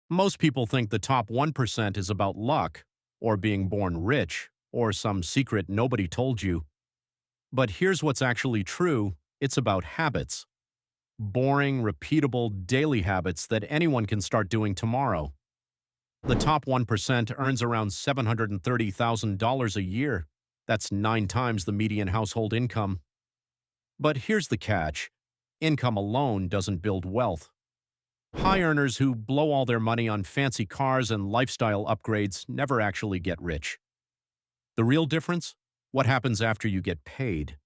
Most people think the top 1% is about luck, or being born rich, or some secret nobody told you. But here's what's actually true: it's about habits. Boring, repeatable, daily habits that anyone can start doing tomorrow. The top 1% earns around $730,000 a year. That's 9 times the median household income. But here's the catch: income alone doesn't build wealth. High earners who blow all their money on fancy cars and lifestyle upgrades never actually get rich. The real difference? What happens after you get paid?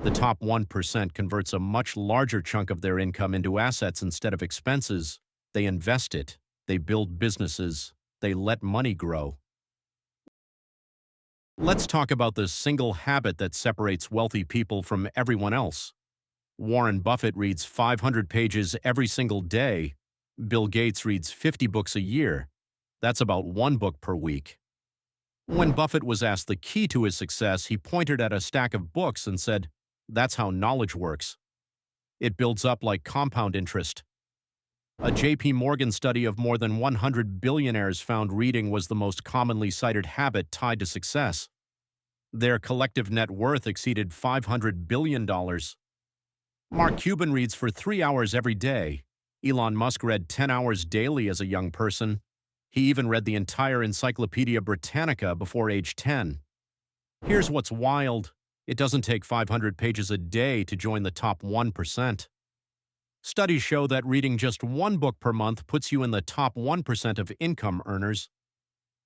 The top 1% converts a much larger chunk of their income into assets instead of expenses. They invest it. They build businesses. They let money grow. Let's talk about the single habit that separates wealthy people from everyone else. Warren Buffett reads 500 pages every single day. Bill Gates reads 50 books a year. That's about one book per week. When Buffett was asked the key to his success, he pointed at a stack of books and said, "That's how knowledge works. It builds up like compound interest." A J.P. Morgan study of more than 100 billionaires found reading was the most commonly cited habit tied to success. Their collective net worth exceeded $500 billion. Mark Cuban reads for 3 hours every day. Elon Musk read 10 hours daily as a young person. He even read the entire Encyclopedia Britannica before age 10. Here's what's wild: it doesn't take 500 pages a day to join the top 1%. Studies show that reading just one book per month puts you in the top 1% of income earners.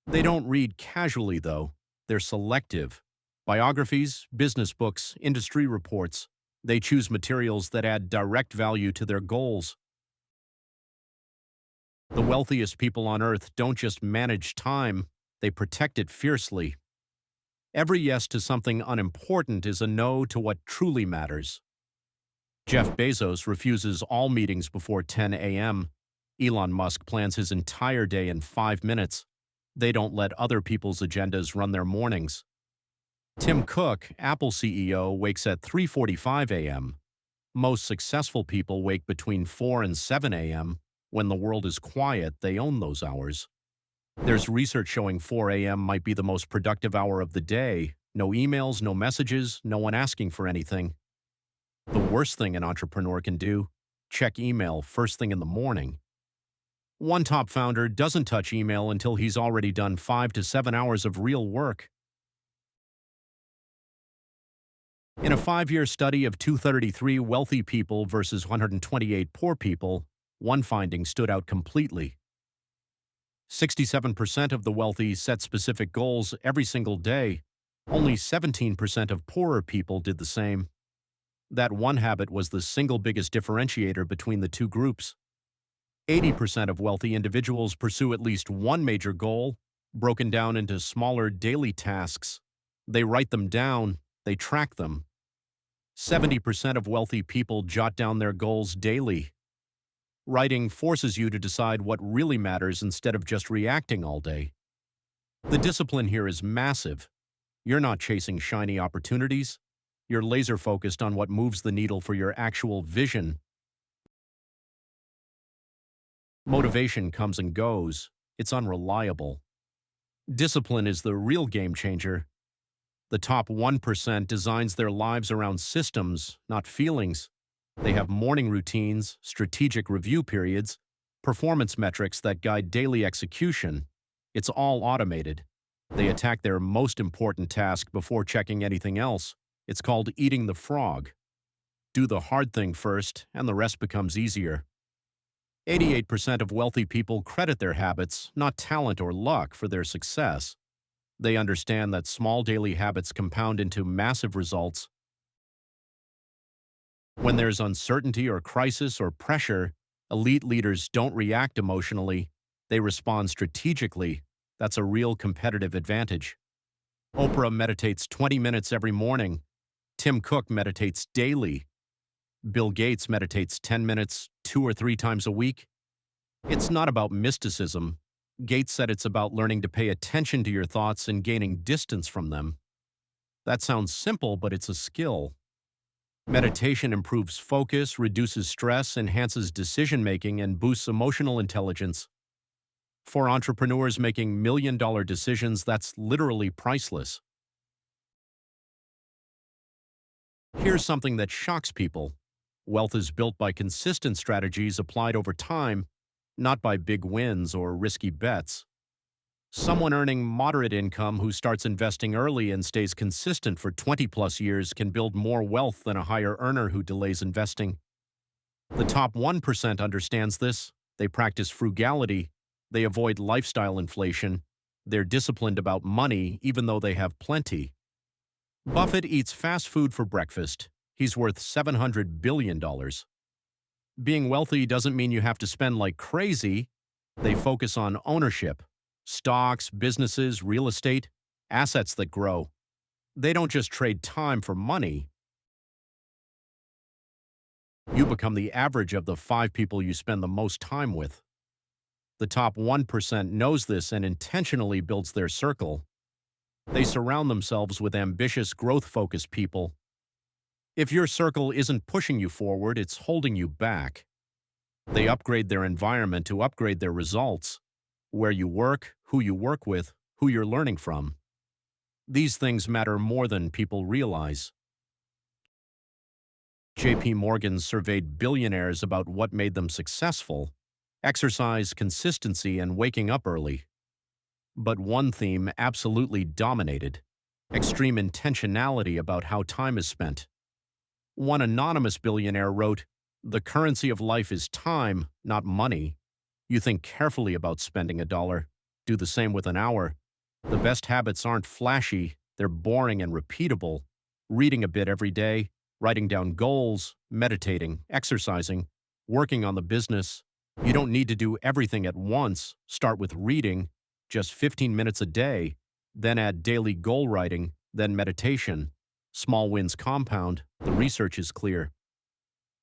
They don't read casually, though. They're selective. Biographies, business books, industry reports. They choose materials that add direct value to their goals. The wealthiest people on earth don't just manage time, they protect it fiercely. Every yes to something unimportant is a no to what truly matters. Jeff Bezos refuses all meetings before 10 a.m. Elon Musk plans his entire day in 5 minutes. They don't let other people's agendas run their mornings. Tim Cook, Apple CEO, wakes at 3:45 a.m. Most successful people wake between 4 and 7 a.m. When the world is quiet, they own those hours. There's research showing 4 a.m. might be the most productive hour of the day. No emails, no messages, no one asking for anything. The worst thing an entrepreneur can do: check email first thing in the morning. One top founder doesn't touch email until he's already done 5 to 7 hours of real work. In a 5-year study of 233 wealthy people versus 128 poor people, one finding stood out completely. 67% of the wealthy set specific goals every single day. Only 17% of poorer people did the same. That one habit was the single biggest differentiator between the two groups. 80% of wealthy individuals pursue at least one major goal, broken down into smaller daily tasks. They write them down, they track them. 70% of wealthy people jot down their goals daily. Writing forces you to decide what really matters instead of just reacting all day. The discipline here is massive. You're not chasing shiny opportunities. You're laser-focused on what moves the needle for your actual vision. Motivation comes and goes. It's unreliable. Discipline is the real game changer. The top 1% designs their lives around systems, not feelings. They have morning routines, strategic review periods, performance metrics that guide daily execution. It's all automated. They attack their most important task before checking anything else. It's called eating the frog. Do the hard thing first, and the rest becomes easier. 88% of wealthy people credit their habits, not talent or luck, for their success. They understand that small daily habits compound into massive results. When there's uncertainty or crisis or pressure, elite leaders don't react emotionally. They respond strategically. That's a real competitive advantage. Oprah meditates 20 minutes every morning. Tim Cook meditates daily. Bill Gates meditates 10 minutes 2 or 3 times a week. It's not about mysticism. Gates said it's about learning to pay attention to your thoughts and gaining distance from them. That sounds simple, but it's a skill. Meditation improves focus, reduces stress, enhances decision-making, and boosts emotional intelligence. For entrepreneurs making million-dollar decisions, that's literally priceless. Here's something that shocks people. Wealth is built by consistent strategies applied over time, not by big wins or risky bets. Someone earning moderate income who starts investing early and stays consistent for 20 plus years can build more wealth than a higher earner who delays investing. The top 1% understands this. They practice frugality. They avoid lifestyle inflation. They're disciplined about money even though they have plenty. Buffett eats fast food for breakfast. He's worth $700 billion. Being wealthy doesn't mean you have to spend like crazy. They focus on ownership, stocks, businesses, real estate, assets that grow. They don't just trade time for money. You become the average of the 5 people you spend the most time with. The top 1% knows this and intentionally builds their circle. They surround themselves with ambitious, growth-focused people. If your circle isn't pushing you forward, it's holding you back. They upgrade their environment to upgrade their results. Where you work, who you work with, who you're learning from. These things matter more than people realize. JP Morgan surveyed billionaires about what made them successful: exercise, consistency, and waking up early. But one theme absolutely dominated: extreme intentionality about how time is spent. One anonymous billionaire wrote, "The currency of life is time, not money. You think carefully about spending a dollar. Do the same with an hour. The best habits aren't flashy, they're boring and repeatable. Reading a bit every day, writing down goals, meditating, exercising, working on the business. You don't need to do everything at once. Start with reading, just 15 minutes a day, then add daily goal writing, then meditation. Small wins compound. The research is clear.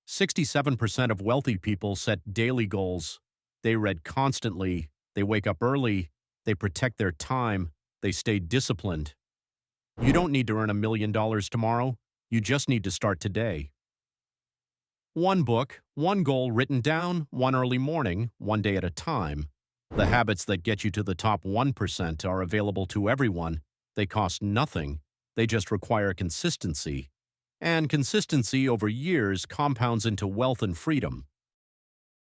67% of wealthy people set daily goals. They read constantly, they wake up early, they protect their time, they stay disciplined. You don't need to earn $1 million tomorrow, you just need to start today. One book, one goal written down, one early morning, one day at a time. The habits that get you to the top 1% are available to everyone. They cost nothing. They just require consistency. And consistency over years compounds into wealth and freedom.